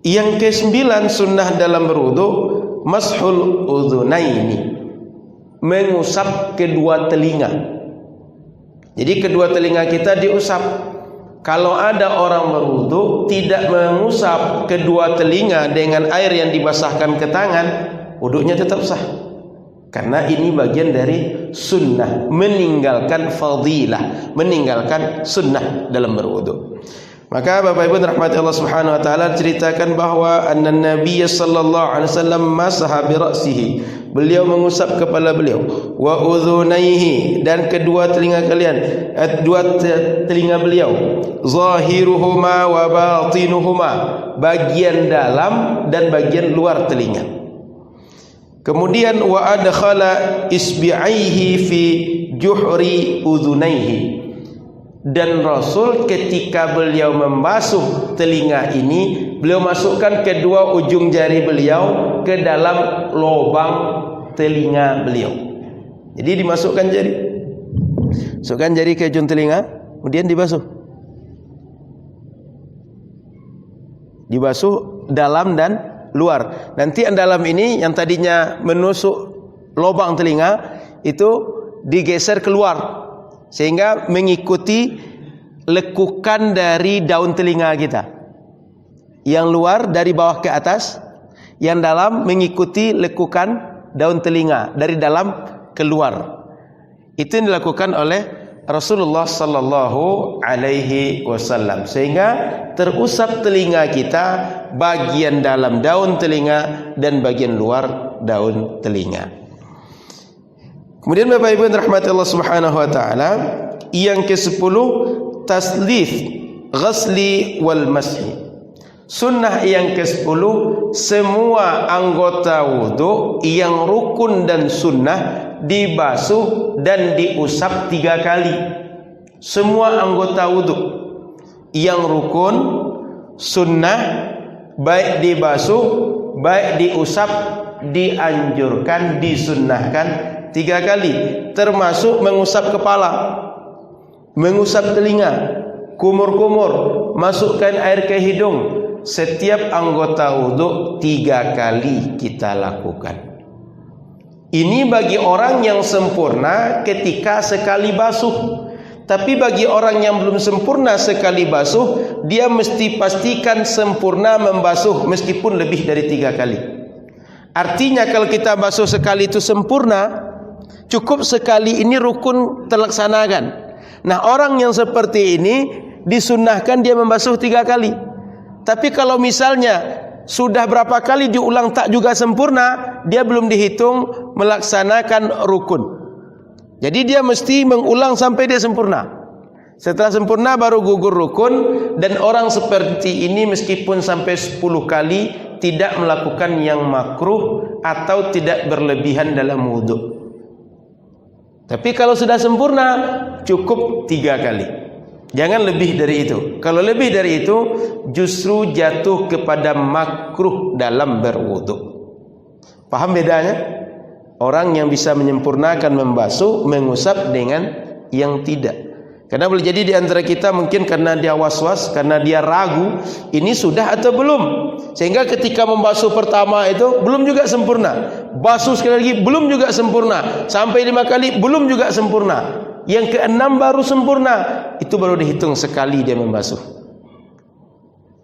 Yang ke-9 sunnah dalam berwudu, mashul udhunaini, mengusap kedua telinga. Jadi kedua telinga kita diusap. Kalau ada orang berwudu tidak mengusap kedua telinga dengan air yang dibasahkan ke tangan, wudunya tetap sah. Karena ini bagian dari sunnah, meninggalkan fadilah, meninggalkan sunnah dalam berwudu. Maka Bapak Ibu rahmati Allah Subhanahu wa taala ceritakan bahwa Nabi sallallahu alaihi wasallam masaha bi ra'sihi, beliau mengusap kepala beliau, wa udhunaihi, dan kedua telinga kalian, dua telinga beliau, zahiruhuma wa batinuhuma, bagian dalam dan bagian luar telinga. Kemudian wa adkhala isbi'aihi fi juhri udhunaihi, dan Rasul ketika beliau membasuh telinga ini, beliau masukkan kedua ujung jari beliau ke dalam lubang telinga beliau. Jadi dimasukkan jari, masukkan jari ke ujung telinga, kemudian dibasuh, dibasuh dalam dan luar. Nanti yang dalam ini yang tadinya menusuk lubang telinga itu digeser keluar, sehingga mengikuti lekukan dari daun telinga kita. Yang luar dari bawah ke atas, yang dalam mengikuti lekukan daun telinga dari dalam keluar. Itu yang dilakukan oleh Rasulullah sallallahu alaihi wasallam, sehingga terusap telinga kita, bagian dalam daun telinga dan bagian luar daun telinga. Kemudian Bapak Ibu yang dirahmati Allah Subhanahu wa taala, yang ke-10 taslith ghasli wal mashi. Sunnah yang ke-10, semua anggota wudu yang rukun dan sunnah dibasuh dan diusap 3 kali. Semua anggota wudu yang rukun, sunnah, baik dibasuh, baik diusap, dianjurkan, disunnahkan 3 kali, termasuk mengusap kepala, mengusap telinga, kumur-kumur, masukkan air ke hidung. Setiap anggota wudu 3 kali kita lakukan. Ini bagi orang yang sempurna ketika sekali basuh. Tapi bagi orang yang belum sempurna sekali basuh, dia mesti pastikan sempurna membasuh meskipun lebih dari 3 kali. Artinya kalau kita basuh sekali itu sempurna, cukup sekali ini rukun terlaksanakan. Nah, orang yang seperti ini disunnahkan dia membasuh 3 kali. Tapi kalau misalnya sudah berapa kali diulang tak juga sempurna, dia belum dihitung melaksanakan rukun. Jadi dia mesti mengulang sampai dia sempurna. Setelah sempurna baru gugur rukun. Dan orang seperti ini meskipun sampai 10 kali tidak melakukan yang makruh atau tidak berlebihan dalam wudu. Tapi kalau sudah sempurna cukup 3 kali, jangan lebih dari itu. Kalau lebih dari itu justru jatuh kepada makruh dalam berwudu. Paham bedanya? Orang yang bisa menyempurnakan membasuh, mengusap dengan yang tidak. Karena boleh jadi di antara kita mungkin karena dia was-was, karena dia ragu, ini sudah atau belum. Sehingga ketika membasuh pertama itu belum juga sempurna. Basuh sekali lagi belum juga sempurna. Sampai 5 kali belum juga sempurna. Yang ke-6 baru sempurna. Itu baru dihitung sekali dia membasuh.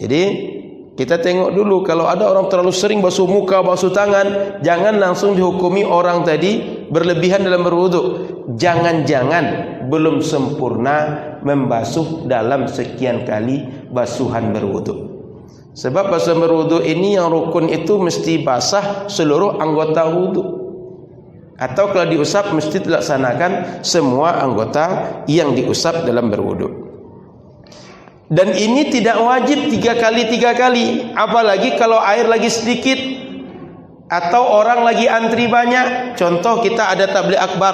Jadi kita tengok dulu, kalau ada orang terlalu sering basuh muka, basuh tangan, jangan langsung dihukumi orang tadi berlebihan dalam berwudu. Jangan-jangan belum sempurna membasuh dalam sekian kali basuhan berwudu. Sebab basuhan berwudu ini yang rukun itu mesti basah seluruh anggota wudu. Atau kalau diusap mesti dilaksanakan semua anggota yang diusap dalam berwudu. Dan ini tidak wajib 3 kali, apalagi kalau air lagi sedikit atau orang lagi antri banyak. Contoh kita ada tabligh akbar,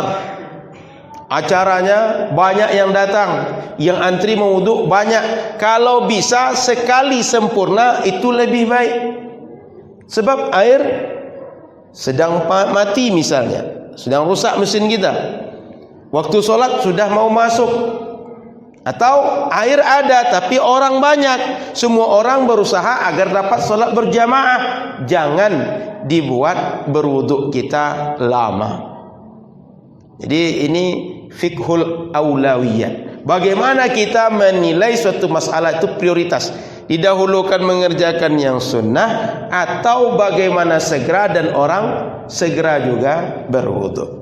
acaranya banyak yang datang, yang antri mau wudu banyak. Kalau bisa sekali sempurna itu lebih baik. Sebab air sedang mati misalnya, sedang rusak mesin kita. Waktu sholat sudah mau masuk, Atau air ada tapi orang banyak, semua orang berusaha agar dapat sholat berjamaah. Jangan dibuat berwuduk kita lama. Jadi ini fiqhul aulawiyah. Bagaimana kita menilai suatu masalah itu prioritas, didahulukan mengerjakan yang sunnah atau bagaimana segera dan orang segera juga berwuduk.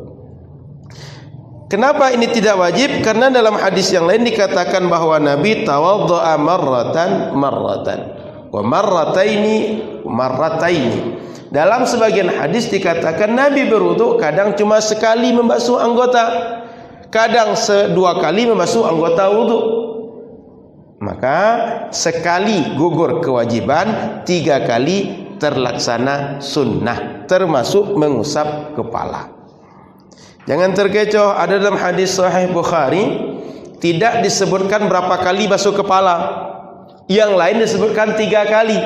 Kenapa ini tidak wajib? Karena dalam hadis yang lain dikatakan bahwa Nabi tawaddu'a marratan wa marrataini. Dalam sebagian hadis dikatakan Nabi berwudu kadang cuma sekali membasuh anggota, kadang dua kali membasuh anggota wudu. Maka sekali gugur kewajiban, 3 kali terlaksana sunnah, termasuk mengusap kepala. Jangan terkecoh, ada dalam hadis Sahih Bukhari tidak disebutkan berapa kali basuh kepala, yang lain disebutkan 3 kali.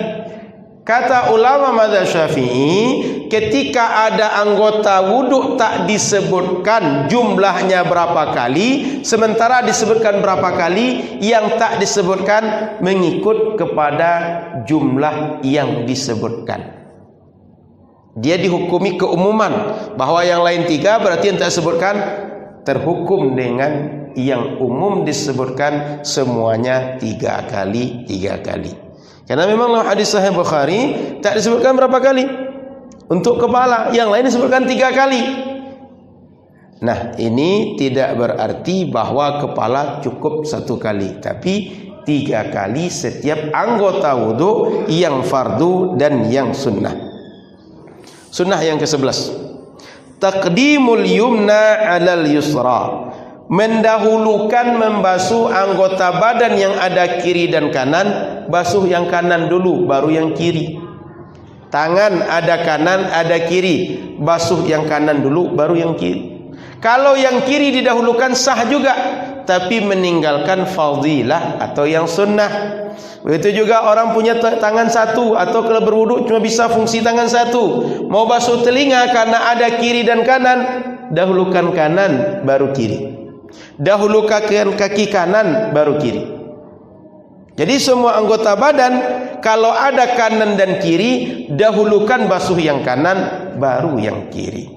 Kata ulama mazhab Syafi'i, ketika ada anggota wudhu tak disebutkan jumlahnya berapa kali, sementara disebutkan berapa kali, yang tak disebutkan mengikut kepada jumlah yang disebutkan. Dia dihukumi keumuman, bahwa yang lain 3 berarti yang tak disebutkan terhukum dengan yang umum disebutkan semuanya 3 kali. Karena memang dalam hadis Sahih Bukhari tak disebutkan berapa kali untuk kepala, yang lain disebutkan 3 kali. Nah, ini tidak berarti bahwa kepala cukup 1 kali, tapi 3 kali setiap anggota wudu yang fardu dan yang sunnah. Sunnah yang ke-11, taqdimul yumna 'alal yusra, mendahulukan membasuh anggota badan yang ada kiri dan kanan, basuh yang kanan dulu baru yang kiri. Tangan ada kanan ada kiri, basuh yang kanan dulu baru yang kiri. Kalau yang kiri didahulukan sah juga, tapi meninggalkan fadilah atau yang sunnah. Begitu juga orang punya tangan 1, atau kalau berwudu cuma bisa fungsi tangan 1. Mau basuh telinga karena ada kiri dan kanan, dahulukan kanan baru kiri. Dahulukan kaki kanan baru kiri. Jadi semua anggota badan kalau ada kanan dan kiri, dahulukan basuh yang kanan baru yang kiri.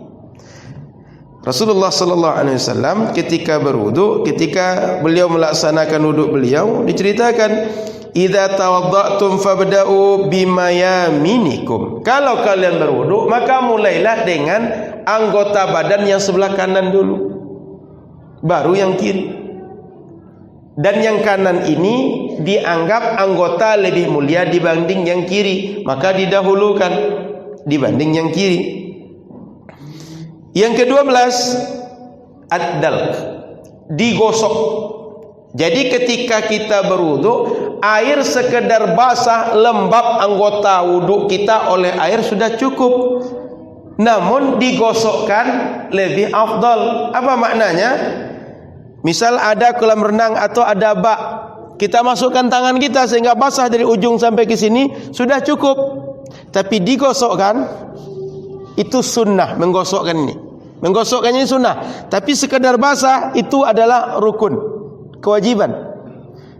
Rasulullah sallallahu alaihi wasallam ketika berwudu, ketika beliau melaksanakan wudu beliau, diceritakan, idza tawadda'tum fabda'u bimayaminikum. Kalau kalian berwudu, maka mulailah dengan anggota badan yang sebelah kanan dulu, baru yang kiri. Dan yang kanan ini dianggap anggota lebih mulia dibanding yang kiri, maka didahulukan dibanding yang kiri. Yang ke-12, ad-dalq, digosok. Jadi ketika kita berwudu, air sekedar basah lembab anggota wudu kita oleh air sudah cukup. Namun digosokkan lebih afdal. Apa maknanya? Misal ada kolam renang atau ada bak, kita masukkan tangan kita sehingga basah dari ujung sampai ke sini sudah cukup. Tapi digosokkan, itu sunnah. Menggosokkan ini, menggosokkannya ini sunnah. Tapi sekedar basah itu adalah rukun, kewajiban.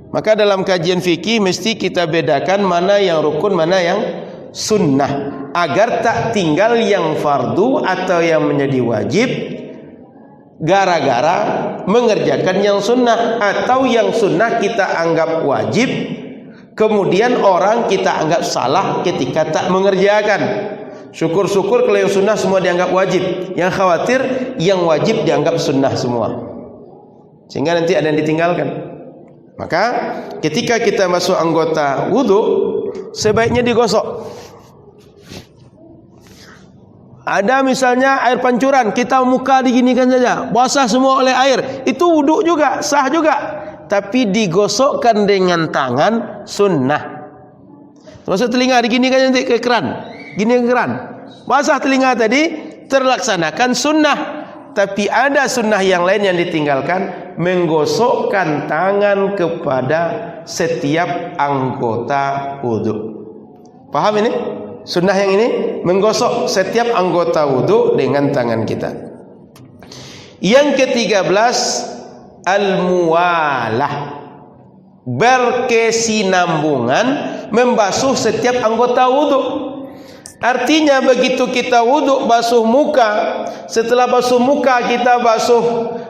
Maka dalam kajian fikih mesti kita bedakan mana yang rukun, mana yang sunnah, agar tak tinggal yang fardu atau yang menjadi wajib gara-gara mengerjakan yang sunnah, atau yang sunnah kita anggap wajib, kemudian orang kita anggap salah ketika tak mengerjakan. Syukur-syukur kalau yang sunnah semua dianggap wajib, yang khawatir yang wajib dianggap sunnah semua, sehingga nanti ada yang ditinggalkan. Maka ketika kita masuk anggota wudu, sebaiknya digosok. Ada misalnya air pancuran, kita muka diginikan saja, basah semua oleh air, itu wudu juga, sah juga, tapi digosokkan dengan tangan sunnah. Masuk telinga diginikan nanti ke keran, gini ke keran, basah telinga tadi, terlaksanakan sunnah. Tapi ada sunnah yang lain yang ditinggalkan, menggosokkan tangan kepada setiap anggota wudu. Paham ini? Sunnah yang ini menggosok setiap anggota wudu dengan tangan kita. Yang ke-13, al-muwalah, berkesinambungan membasuh setiap anggota wudu. Artinya begitu kita wudu basuh muka, setelah basuh muka kita basuh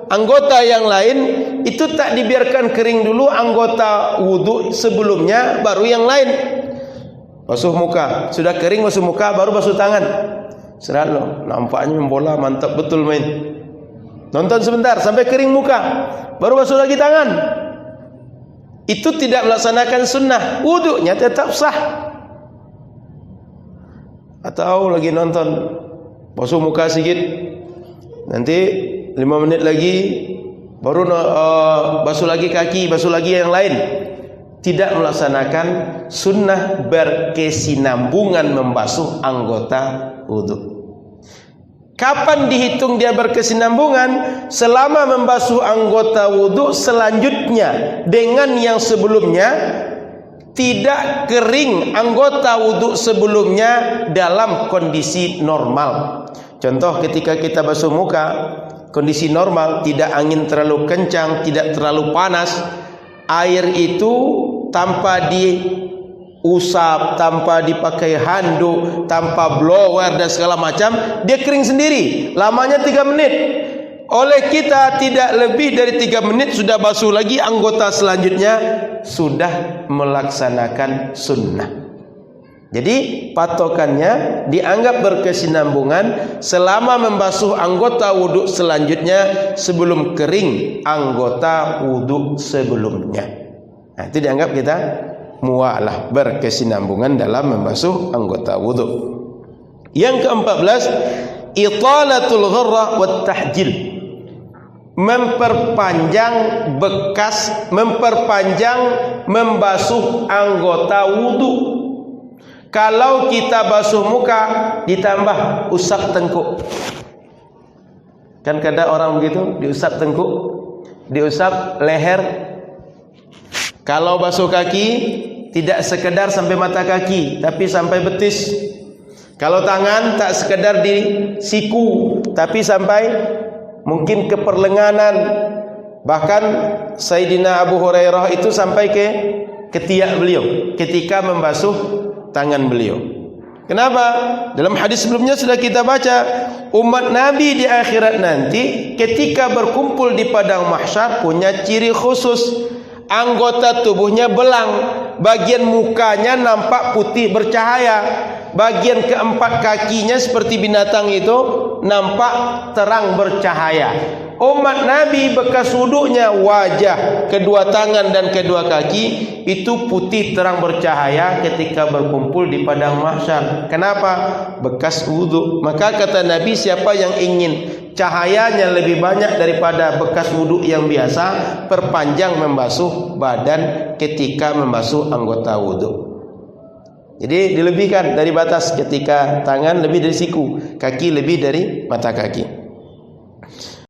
anggota yang lain, itu tak dibiarkan kering dulu anggota wudu sebelumnya baru yang lain. Basuh muka, sudah kering basuh muka baru basuh tangan. Serat loh, nampaknya bola mantap betul main. Nonton sebentar sampai kering muka, baru basuh lagi tangan. Itu tidak melaksanakan sunnah, wudunya tetap sah. Atau lagi nonton, basuh muka sedikit, nanti 5 menit lagi baru basuh lagi kaki, basuh lagi yang lain. Tidak melaksanakan sunnah berkesinambungan membasuh anggota wudu. Kapan dihitung dia berkesinambungan? Selama membasuh anggota wudu selanjutnya dengan yang sebelumnya tidak kering anggota wudu sebelumnya dalam kondisi normal. Contoh ketika kita basuh muka, kondisi normal, tidak angin terlalu kencang, tidak terlalu panas, air itu tanpa diusap, tanpa dipakai handuk, tanpa blower dan segala macam, dia kering sendiri. Lamanya 3 menit. Oleh kita tidak lebih dari 3 menit sudah basuh lagi anggota selanjutnya, sudah melaksanakan sunnah. Jadi patokannya dianggap berkesinambungan selama membasuh anggota wudhu selanjutnya sebelum kering anggota wudhu sebelumnya. Nah, itu dianggap kita mualah berkesinambungan dalam membasuh anggota wudhu. Yang ke-14, italatul ghurrah wat tahjil. Memperpanjang bekas, memperpanjang membasuh anggota wudu. Kalau kita basuh muka ditambah usap tengkuk. Kan kadang orang begitu, diusap tengkuk, diusap leher. Kalau basuh kaki tidak sekedar sampai mata kaki, tapi sampai betis. Kalau tangan tak sekedar di siku, tapi sampai mungkin ke perlenganan. Bahkan Sayyidina Abu Hurairah itu sampai ke ketiak beliau ketika membasuh tangan beliau. Kenapa? Dalam hadis sebelumnya sudah kita baca, umat Nabi di akhirat nanti ketika berkumpul di padang mahsyar punya ciri khusus. Anggota tubuhnya belang, bagian mukanya nampak putih bercahaya, bagian keempat kakinya seperti binatang itu nampak terang bercahaya. Umat Nabi bekas wuduknya, wajah, kedua tangan dan kedua kaki itu putih terang bercahaya ketika berkumpul di padang mahsyar. Kenapa? Bekas wuduk. Maka kata Nabi, siapa yang ingin cahayanya lebih banyak daripada bekas wuduk yang biasa, perpanjang membasuh badan ketika membasuh anggota wuduk. Jadi dilebihkan dari batas, ketika tangan lebih dari siku, kaki lebih dari mata kaki.